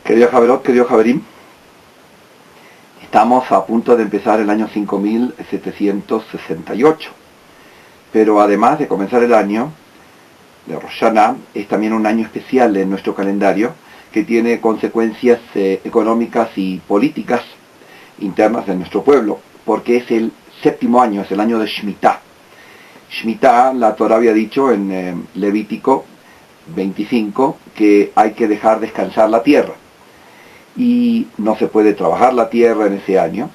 Querido Javerot, querido Javerim, estamos a punto de empezar el año 5768, pero además de comenzar el año de Rosh Hashanah, es también un año especial en nuestro calendario que tiene consecuencias económicas y políticas internas de nuestro pueblo, porque es el séptimo año, es el año de Shemitah. Shemitah, la Torah había dicho en Levítico 25 que hay que dejar descansar la tierra y no se puede trabajar la tierra en ese año.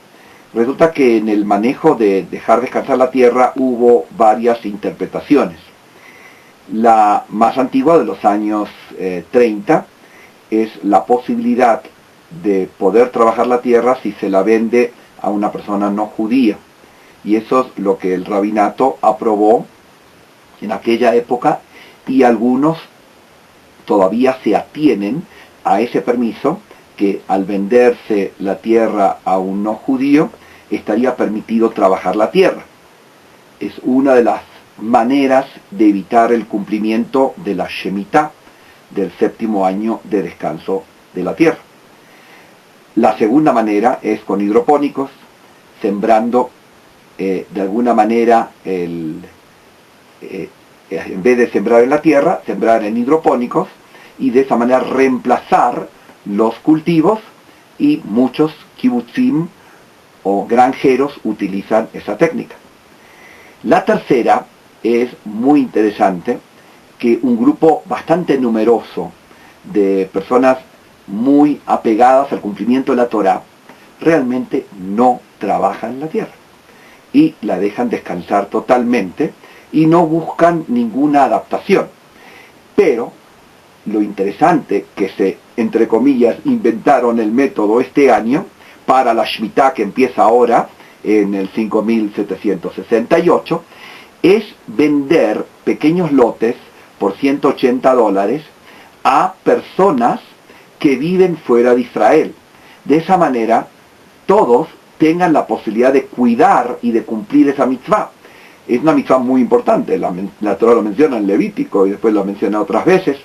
Resulta que en el manejo de dejar descansar la tierra hubo varias interpretaciones. La más antigua, de los años 30, es la posibilidad de poder trabajar la tierra si se la vende a una persona no judía. Y eso es lo que el rabinato aprobó en aquella época, y algunos todavía se atienen a ese permiso, que al venderse la tierra a un no judío estaría permitido trabajar la tierra. Es una de las maneras de evitar el cumplimiento de la Shemitah, del séptimo año de descanso de la tierra. La segunda manera es con hidropónicos, sembrando de alguna manera, en vez de sembrar en la tierra, sembrar en hidropónicos, y de esa manera reemplazar los cultivos, y muchos kibutzim o granjeros utilizan esa técnica. La tercera es muy interesante, que un grupo bastante numeroso de personas muy apegadas al cumplimiento de la Torah realmente no trabajan la tierra y la dejan descansar totalmente y no buscan ninguna adaptación. Pero lo interesante que se, entre comillas, inventaron el método este año para la Shemitah que empieza ahora en el 5768 es vender pequeños lotes por $180 a personas que viven fuera de Israel. De esa manera todos tengan la posibilidad de cuidar y de cumplir esa mitzvah. Es una mitzvah muy importante, la Torah lo menciona en Levítico y después lo menciona otras veces,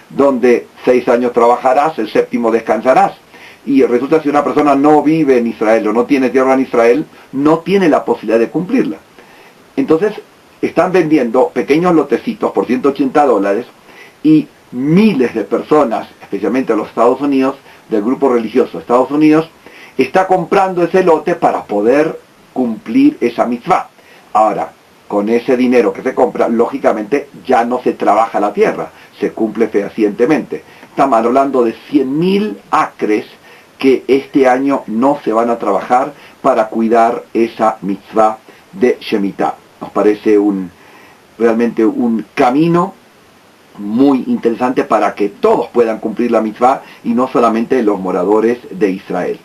donde 6 años trabajarás, el séptimo descansarás. Y resulta que si una persona no vive en Israel o no tiene tierra en Israel, no tiene la posibilidad de cumplirla. Entonces están vendiendo pequeños lotecitos por $180 y miles de personas, especialmente en los Estados Unidos, del grupo religioso de Estados Unidos, está comprando ese lote para poder cumplir esa mitzvah. Ahora, con ese dinero que se compra, lógicamente ya no se trabaja la tierra, se cumple fehacientemente. Estamos hablando de 100.000 acres que este año no se van a trabajar para cuidar esa mitzvah de Shemitah. Nos parece realmente un camino muy interesante para que todos puedan cumplir la mitzvah y no solamente los moradores de Israel.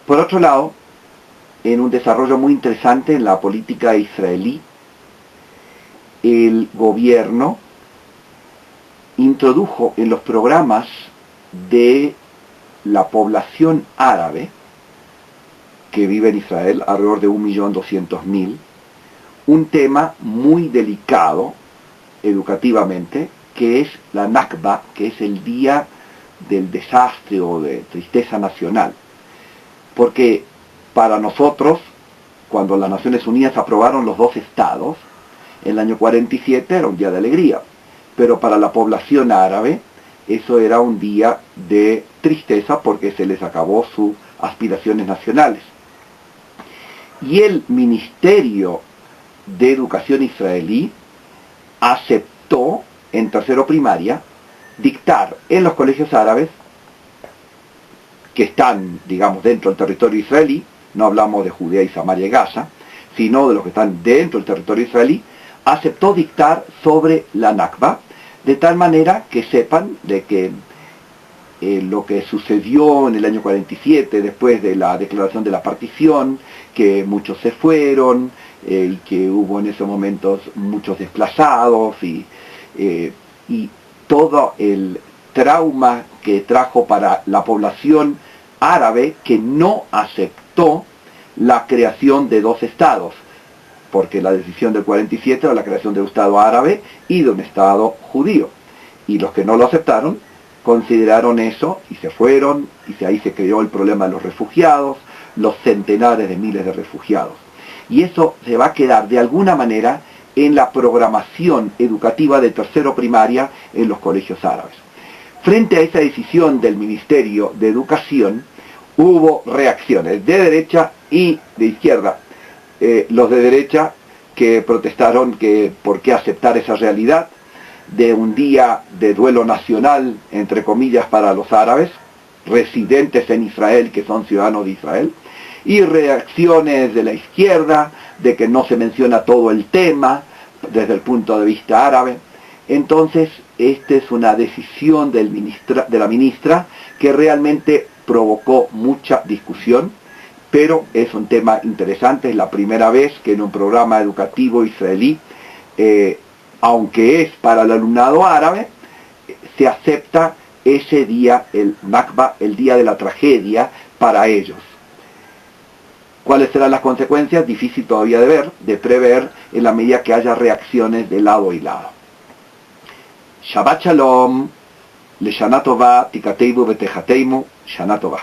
Por otro lado, en un desarrollo muy interesante en la política israelí, el gobierno introdujo en los programas de la población árabe que vive en Israel, alrededor de 1.200.000, un tema muy delicado educativamente, que es la Nakba, que es el día del desastre o de tristeza nacional. Porque para nosotros, cuando las Naciones Unidas aprobaron los 2 estados, el año 47 era un día de alegría, pero para la población árabe eso era un día de tristeza porque se les acabó sus aspiraciones nacionales. Y el Ministerio de Educación israelí aceptó en tercero primaria dictar en los colegios árabes que están, digamos, dentro del territorio israelí, no hablamos de Judea y Samaria y Gaza, sino de los que están dentro del territorio israelí, aceptó dictar sobre la Nakba, de tal manera que sepan de que lo que sucedió en el año 47, después de la declaración de la partición, que muchos se fueron, y que hubo en esos momentos muchos desplazados, y todo el trauma que trajo para la población árabe que no aceptó la creación de 2 estados, porque la decisión del 47 era la creación de un estado árabe y de un estado judío, y los que no lo aceptaron consideraron eso y se fueron, y ahí se creó el problema de los refugiados, los centenares de miles de refugiados. Y eso se va a quedar de alguna manera en la programación educativa de tercero primaria en los colegios árabes. Frente a esa decisión del Ministerio de Educación, hubo reacciones de derecha y de izquierda. Los de derecha que protestaron por qué aceptar esa realidad de un día de duelo nacional, entre comillas, para los árabes, residentes en Israel, que son ciudadanos de Israel, y reacciones de la izquierda, de que no se menciona todo el tema desde el punto de vista árabe. Entonces, esta es una decisión de la ministra que realmente provocó mucha discusión, pero es un tema interesante. Es la primera vez que en un programa educativo israelí, aunque es para el alumnado árabe, se acepta ese día, el Nakba, el día de la tragedia, para ellos. ¿Cuáles serán las consecuencias? Difícil todavía de prever, en la medida que haya reacciones de lado y lado. Shabbat Shalom, le Shana Tova, Tikateimu Betejateimu, Shana Tova.